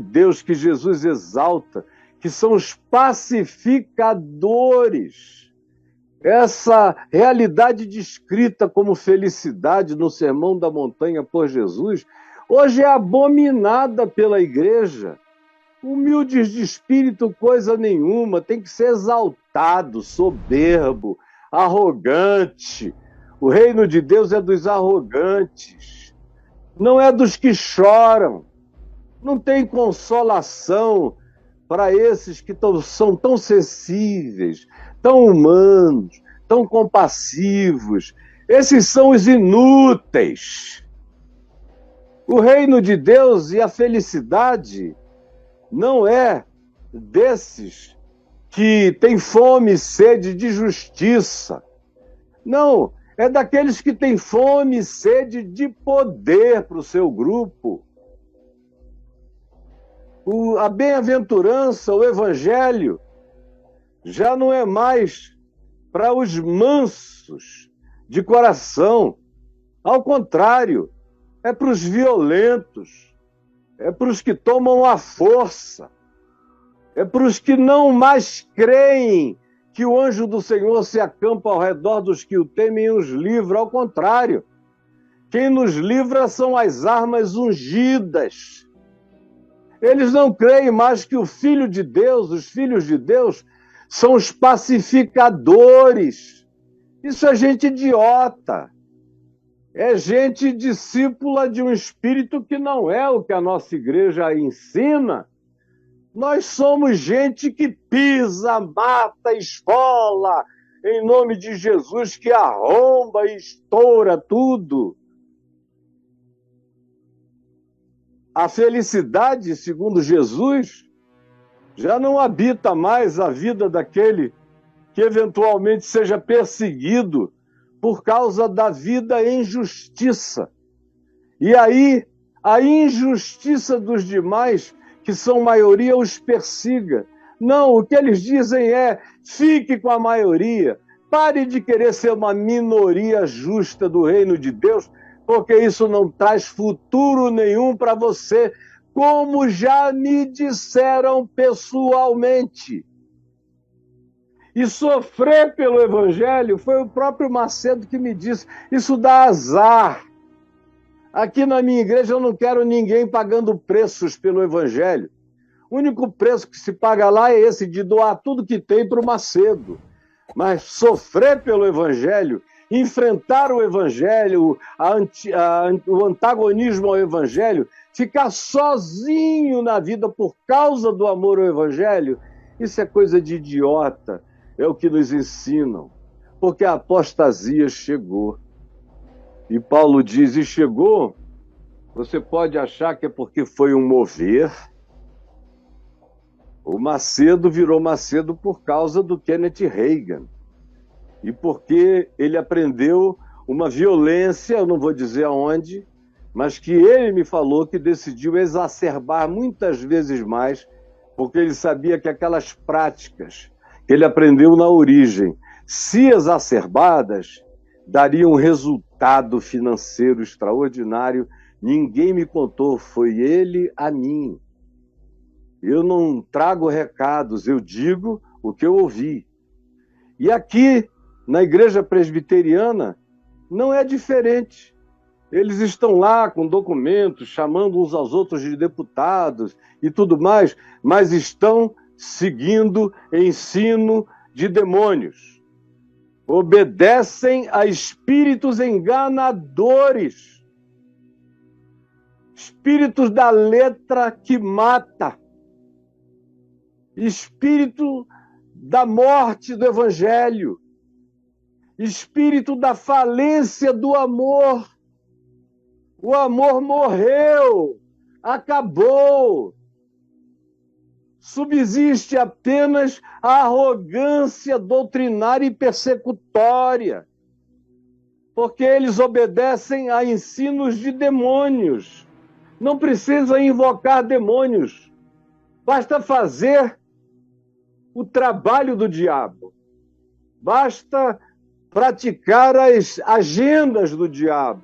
Deus que Jesus exalta, que são os pacificadores. Essa realidade descrita como felicidade no Sermão da Montanha por Jesus, hoje é abominada pela igreja. Humildes de espírito, coisa nenhuma, tem que ser exaltado, soberbo, arrogante. O reino de Deus é dos arrogantes, não é dos que choram. Não tem consolação para esses que são tão sensíveis, tão humanos, tão compassivos. Esses são os inúteis. O reino de Deus e a felicidade não é desses que têm fome e sede de justiça. Não, é daqueles que têm fome e sede de poder para o seu grupo. A bem-aventurança, o evangelho, já não é mais para os mansos de coração. Ao contrário, é para os violentos, é para os que tomam a força, é para os que não mais creem que o anjo do Senhor se acampa ao redor dos que o temem e os livra. Ao contrário, quem nos livra são as armas ungidas. Eles não creem mais que o Filho de Deus, os filhos de Deus, são os pacificadores. Isso é gente idiota. É gente discípula de um espírito que não é o que a nossa igreja ensina. Nós somos gente que pisa, mata, esfola, em nome de Jesus, que arromba e estoura tudo. A felicidade, segundo Jesus, já não habita mais a vida daquele que eventualmente seja perseguido por causa da vida em justiça. E aí, a injustiça dos demais, que são maioria, os persiga. Não, o que eles dizem é: fique com a maioria, pare de querer ser uma minoria justa do reino de Deus, porque isso não traz futuro nenhum para você, como já me disseram pessoalmente. E sofrer pelo evangelho, foi o próprio Macedo que me disse, isso dá azar. Aqui na minha igreja eu não quero ninguém pagando preços pelo evangelho. O único preço que se paga lá é esse, de doar tudo que tem para o Macedo. Mas sofrer pelo evangelho, enfrentar o evangelho, o antagonismo ao evangelho, ficar sozinho na vida por causa do amor ao evangelho, isso é coisa de idiota, é o que nos ensinam, porque a apostasia chegou. E Paulo diz, e chegou, você pode achar que é porque foi um mover. O Macedo virou Macedo por causa do Kenneth Reagan. E porque ele aprendeu uma violência, eu não vou dizer aonde, mas que ele me falou que decidiu exacerbar muitas vezes mais, porque ele sabia que aquelas práticas que ele aprendeu na origem, se exacerbadas, dariam um resultado financeiro extraordinário. Ninguém me contou, foi ele a mim. Eu não trago recados, eu digo o que eu ouvi. E aqui, na igreja presbiteriana, não é diferente. Eles estão lá com documentos, chamando uns aos outros de deputados e tudo mais, mas estão seguindo ensino de demônios. Obedecem a espíritos enganadores. Espíritos da letra que mata. Espírito da morte do evangelho. Espírito da falência do amor. O amor morreu, acabou. Subsiste apenas a arrogância doutrinária e persecutória, porque eles obedecem a ensinos de demônios. Não precisa invocar demônios, basta fazer o trabalho do diabo, basta praticar as agendas do diabo,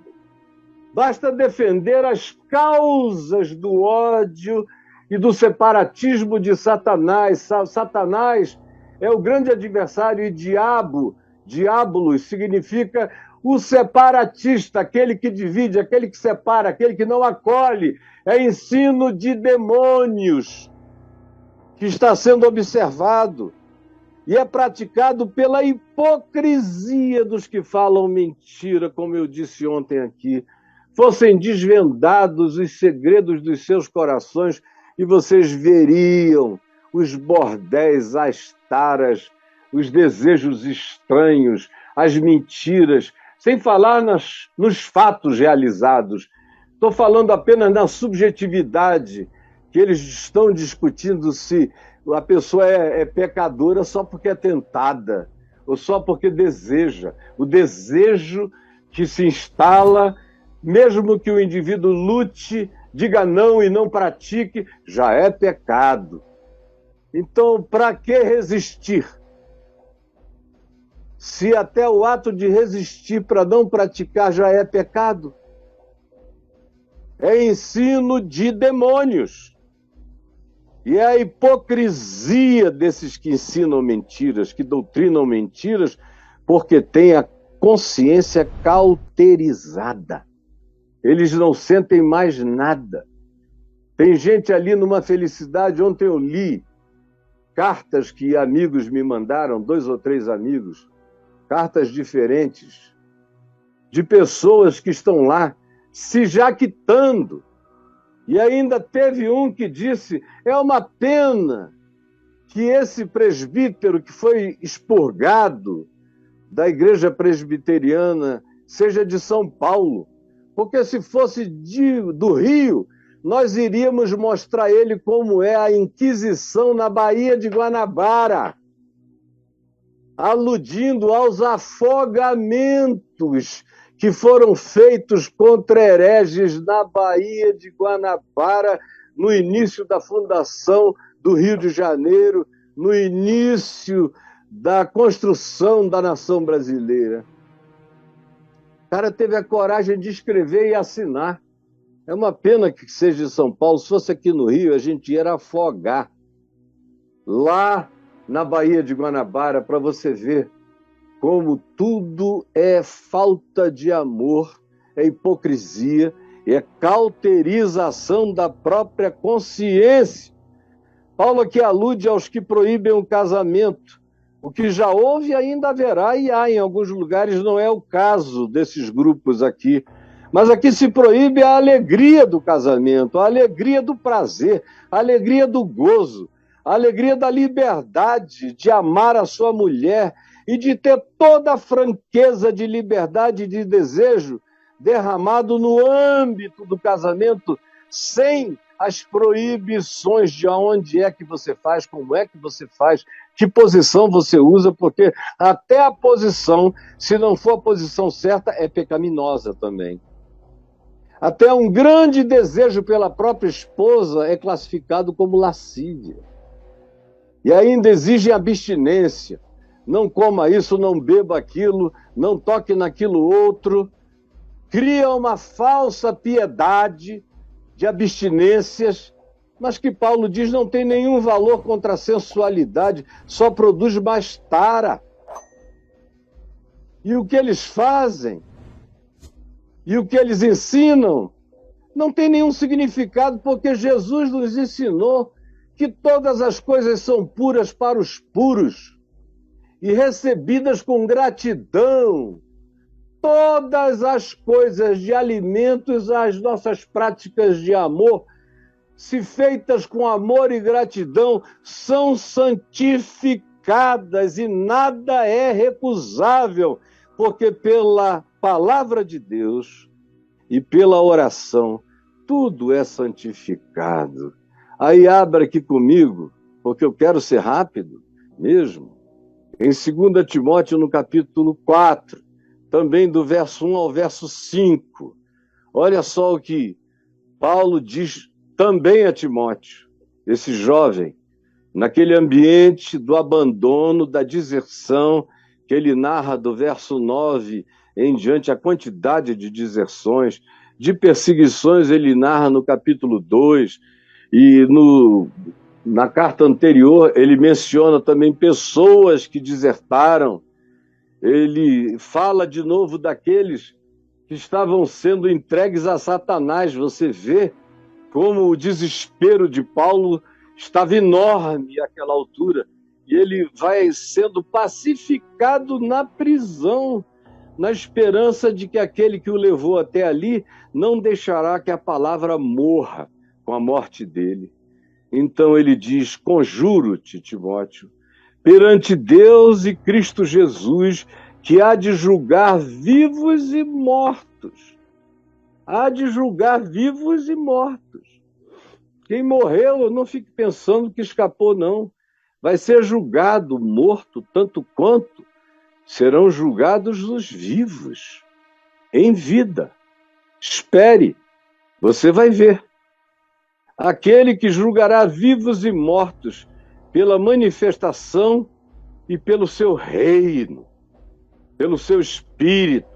basta defender as causas do ódio e do separatismo de Satanás. Satanás é o grande adversário e diabolos significa o separatista, aquele que divide, aquele que separa, aquele que não acolhe. É ensino de demônios que está sendo observado e é praticado pela hipocrisia dos que falam mentira, como eu disse ontem aqui. Fossem desvendados os segredos dos seus corações e vocês veriam os bordéis, as taras, os desejos estranhos, as mentiras, sem falar nos fatos realizados. Estou falando apenas na subjetividade, que eles estão discutindo se a pessoa é pecadora só porque é tentada, ou só porque deseja. O desejo que se instala, mesmo que o indivíduo lute, diga não e não pratique, já é pecado. Então, para que resistir? Se até o ato de resistir para não praticar já é pecado. É ensino de demônios. E é a hipocrisia desses que ensinam mentiras, que doutrinam mentiras, porque têm a consciência cauterizada. Eles não sentem mais nada. Tem gente ali numa felicidade. Ontem eu li cartas que amigos me mandaram, 2 ou 3 amigos, cartas diferentes, de pessoas que estão lá se jaquitando. E ainda teve um que disse: é uma pena que esse presbítero que foi expurgado da igreja presbiteriana seja de São Paulo, porque se fosse do Rio, nós iríamos mostrar ele como é a Inquisição na Baía de Guanabara, aludindo aos afogamentos que foram feitos contra hereges na Baía de Guanabara no início da fundação do Rio de Janeiro, no início da construção da nação brasileira. O cara teve a coragem de escrever e assinar. É uma pena que seja de São Paulo. Se fosse aqui no Rio, a gente ia afogar lá na Baía de Guanabara, para você ver como tudo é falta de amor, é hipocrisia, é cauterização da própria consciência. Paulo aqui alude aos que proíbem o casamento. O que já houve ainda haverá e há em alguns lugares, não é o caso desses grupos aqui. Mas aqui se proíbe a alegria do casamento, a alegria do prazer, a alegria do gozo, a alegria da liberdade de amar a sua mulher e de ter toda a franqueza de liberdade e de desejo derramado no âmbito do casamento, sem as proibições de onde é que você faz, como é que você faz, que posição você usa, porque até a posição, se não for a posição certa, é pecaminosa também. Até um grande desejo pela própria esposa é classificado como lascívia. E ainda exigem abstinência. Não coma isso, não beba aquilo, não toque naquilo outro. Cria uma falsa piedade de abstinências, mas que Paulo diz não tem nenhum valor contra a sensualidade, só produz mais tara. E o que eles fazem, e o que eles ensinam, não tem nenhum significado, porque Jesus nos ensinou que todas as coisas são puras para os puros e recebidas com gratidão. Todas as coisas de alimentos, as nossas práticas de amor, se feitas com amor e gratidão, são santificadas e nada é recusável, porque pela palavra de Deus e pela oração, tudo é santificado. Aí abra aqui comigo, porque eu quero ser rápido mesmo, em 2 Timóteo, no capítulo 4, também do verso 1 ao verso 5. Olha só o que Paulo diz também a Timóteo, esse jovem, naquele ambiente do abandono, da deserção, que ele narra do verso 9 em diante, a quantidade de deserções, de perseguições, ele narra no capítulo 2, E na carta anterior, ele menciona também pessoas que desertaram. Ele fala de novo daqueles que estavam sendo entregues a Satanás. Você vê como o desespero de Paulo estava enorme àquela altura. E ele vai sendo pacificado na prisão, na esperança de que aquele que o levou até ali não deixará que a palavra morra com a morte dele. Então ele diz: conjuro-te, Timóteo, perante Deus e Cristo Jesus, que há de julgar vivos e mortos. Há de julgar vivos e mortos. Quem morreu, não fique pensando que escapou, não. Vai ser julgado, morto, tanto quanto serão julgados os vivos, em vida. Espere, você vai ver. Aquele que julgará vivos e mortos pela manifestação e pelo seu reino, pelo seu espírito,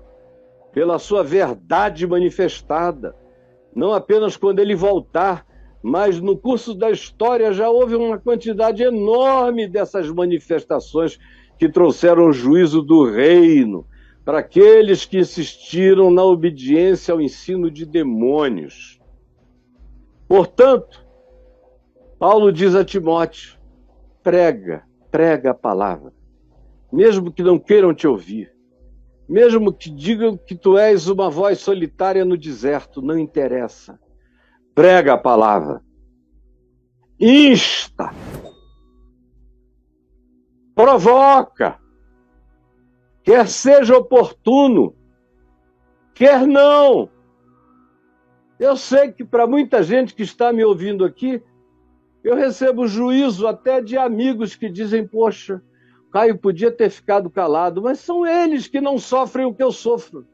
pela sua verdade manifestada. Não apenas quando ele voltar, mas no curso da história já houve uma quantidade enorme dessas manifestações que trouxeram o juízo do reino para aqueles que insistiram na obediência ao ensino de demônios. Portanto, Paulo diz a Timóteo: prega a palavra, mesmo que não queiram te ouvir, mesmo que digam que tu és uma voz solitária no deserto, não interessa. Prega a palavra, insta, provoca, quer seja oportuno, quer não. Eu sei que para muita gente que está me ouvindo aqui, eu recebo juízo até de amigos que dizem: poxa, Caio podia ter ficado calado, mas são eles que não sofrem o que eu sofro,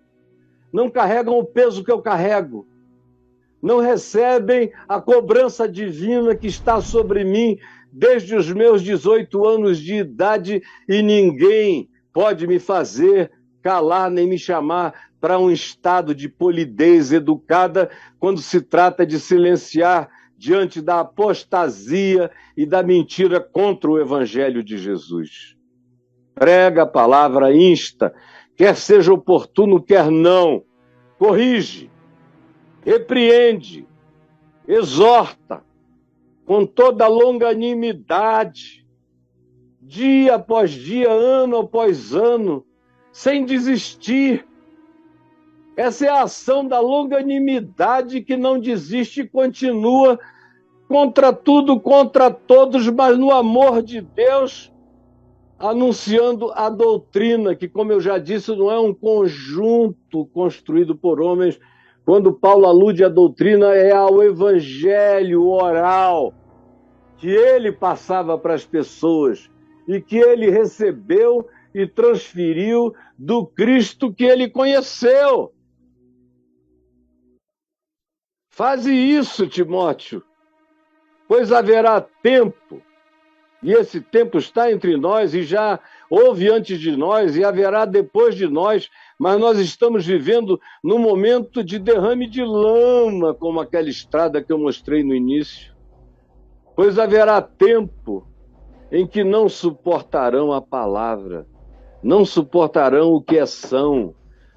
não carregam o peso que eu carrego, não recebem a cobrança divina que está sobre mim desde os meus 18 anos de idade, e ninguém pode me fazer calar nem me chamar para um estado de polidez educada quando se trata de silenciar diante da apostasia e da mentira contra o Evangelho de Jesus. Prega a palavra, insta, quer seja oportuno, quer não, corrige, repreende, exorta, com toda longanimidade, dia após dia, ano após ano, sem desistir. Essa é a ação da longanimidade que não desiste e continua contra tudo, contra todos, mas no amor de Deus, anunciando a doutrina, que, como eu já disse, não é um conjunto construído por homens. Quando Paulo alude à doutrina, é ao evangelho oral que ele passava para as pessoas e que ele recebeu e transferiu do Cristo que ele conheceu. Faze isso, Timóteo, pois haverá tempo, e esse tempo está entre nós, e já houve antes de nós, e haverá depois de nós, mas nós estamos vivendo num momento de derrame de lama, como aquela estrada que eu mostrei no início. Pois haverá tempo em que não suportarão a palavra, não suportarão o que é são,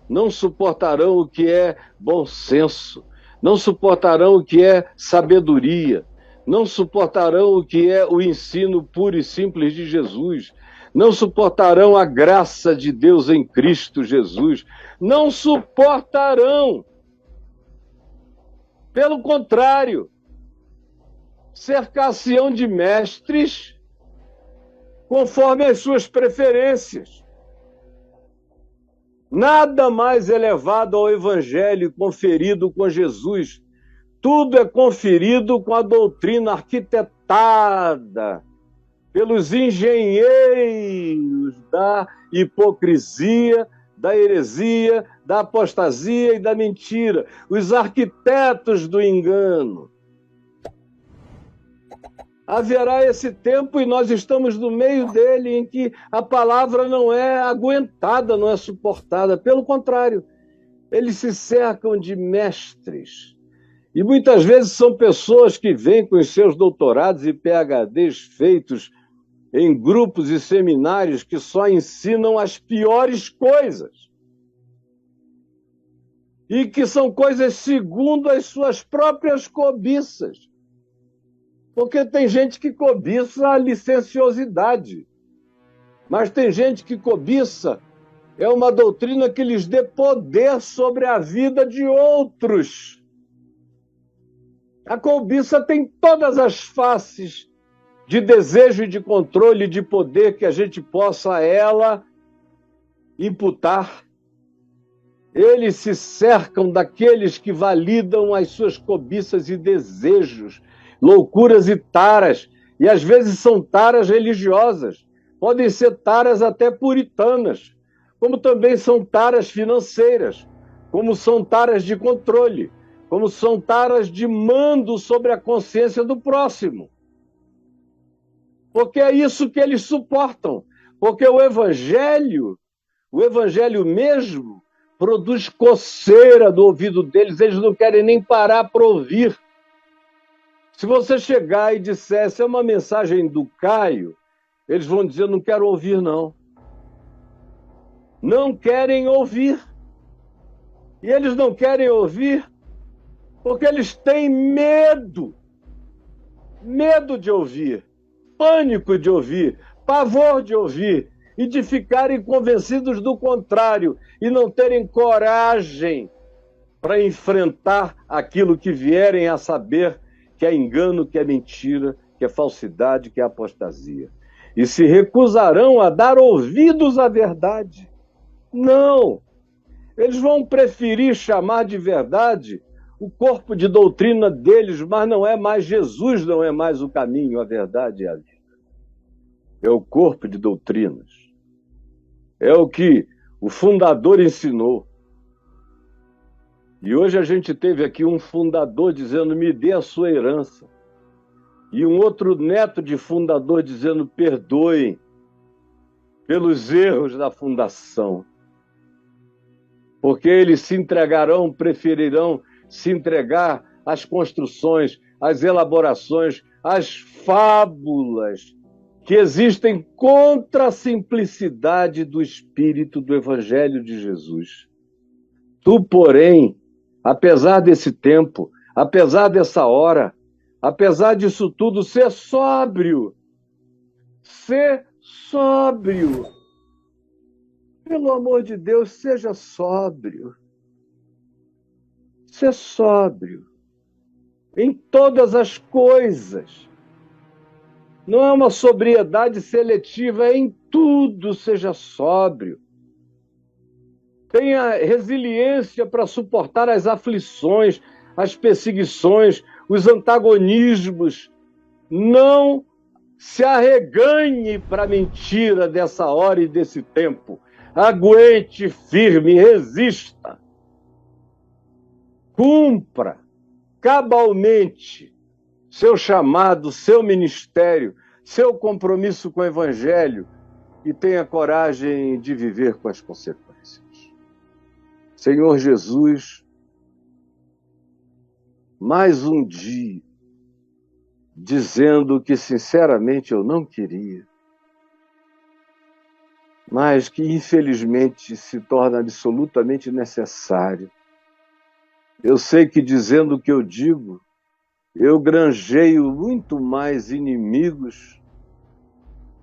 não suportarão o que é bom senso, não suportarão o que é sabedoria, não suportarão o que é o ensino puro e simples de Jesus, não suportarão a graça de Deus em Cristo Jesus, não suportarão. Pelo contrário, cercar-se-ão de mestres conforme as suas preferências. Nada mais elevado ao Evangelho conferido com Jesus. Tudo é conferido com a doutrina arquitetada pelos engenheiros da hipocrisia, da heresia, da apostasia e da mentira, os arquitetos do engano. Haverá esse tempo, e nós estamos no meio dele, em que a palavra não é aguentada, não é suportada. Pelo contrário, eles se cercam de mestres. E muitas vezes são pessoas que vêm com os seus doutorados e PhDs feitos em grupos e seminários que só ensinam as piores coisas. E que são coisas segundo as suas próprias cobiças. Porque tem gente que cobiça a licenciosidade, mas tem gente que cobiça uma doutrina que lhes dê poder sobre a vida de outros. A cobiça tem todas as faces de desejo e de controle de poder que a gente possa a ela imputar. Eles se cercam daqueles que validam as suas cobiças e desejos, loucuras e taras, e às vezes são taras religiosas, podem ser taras até puritanas, como também são taras financeiras, como são taras de controle, como são taras de mando sobre a consciência do próximo. Porque é isso que eles suportam, porque o evangelho mesmo, produz coceira do ouvido deles, eles não querem nem parar para ouvir. Se você chegar e dissesse, é uma mensagem do Caio, eles vão dizer, não quero ouvir, não. Não querem ouvir. E eles não querem ouvir porque eles têm medo. Medo de ouvir, pânico de ouvir, pavor de ouvir, e de ficarem convencidos do contrário e não terem coragem para enfrentar aquilo que vierem a saber que é engano, que é mentira, que é falsidade, que é apostasia. E se recusarão a dar ouvidos à verdade. Não! Eles vão preferir chamar de verdade o corpo de doutrina deles, mas não é mais Jesus, não é mais o caminho, a verdade e a vida. É o corpo de doutrinas. É o que o fundador ensinou. E hoje a gente teve aqui um fundador dizendo, me dê a sua herança. E um outro neto de fundador dizendo, perdoem pelos erros da fundação. Porque eles se entregarão, preferirão se entregar às construções, às elaborações, às fábulas que existem contra a simplicidade do espírito do Evangelho de Jesus. Tu, porém, apesar desse tempo, apesar dessa hora, apesar disso tudo, ser sóbrio. Ser sóbrio. Pelo amor de Deus, seja sóbrio. Ser sóbrio. Em todas as coisas. Não é uma sobriedade seletiva, é em tudo seja sóbrio. Tenha resiliência para suportar as aflições, as perseguições, os antagonismos. Não se arreganhe para a mentira dessa hora e desse tempo. Aguente firme, resista. Cumpra cabalmente seu chamado, seu ministério, seu compromisso com o Evangelho e tenha coragem de viver com as consequências. Senhor Jesus, mais um dia, dizendo que sinceramente eu não queria, mas que infelizmente se torna absolutamente necessário. Eu sei que dizendo o que eu digo, eu granjeio muito mais inimigos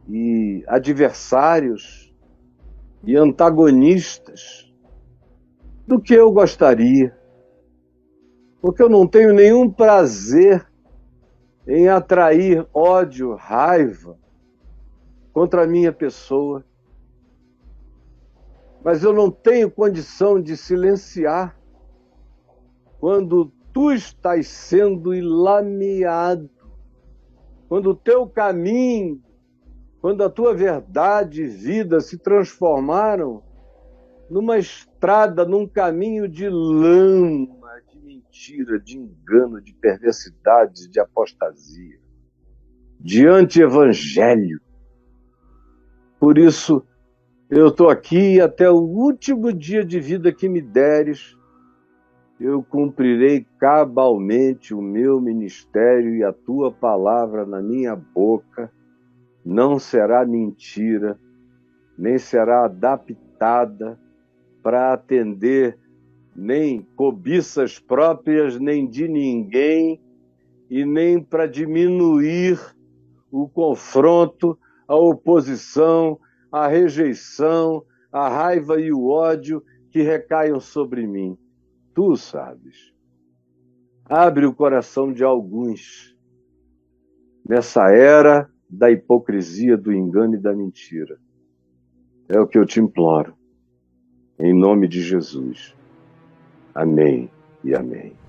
e adversários e antagonistas do que eu gostaria. Porque eu não tenho nenhum prazer em atrair ódio, raiva contra a minha pessoa. Mas eu não tenho condição de silenciar quando tu estás sendo ilameado, quando o teu caminho, quando a tua verdade e vida se transformaram numa estrada, num caminho de lama, de mentira, de engano, de perversidade, de apostasia, de anti-evangelho. Por isso, eu estou aqui até o último dia de vida que me deres, eu cumprirei cabalmente o meu ministério e a tua palavra na minha boca não será mentira, nem será adaptada para atender nem cobiças próprias, nem de ninguém, e nem para diminuir o confronto, a oposição, a rejeição, a raiva e o ódio que recaiam sobre mim. Tu sabes. Abre o coração de alguns nessa era da hipocrisia, do engano e da mentira. É o que eu te imploro. Em nome de Jesus. Amém e amém.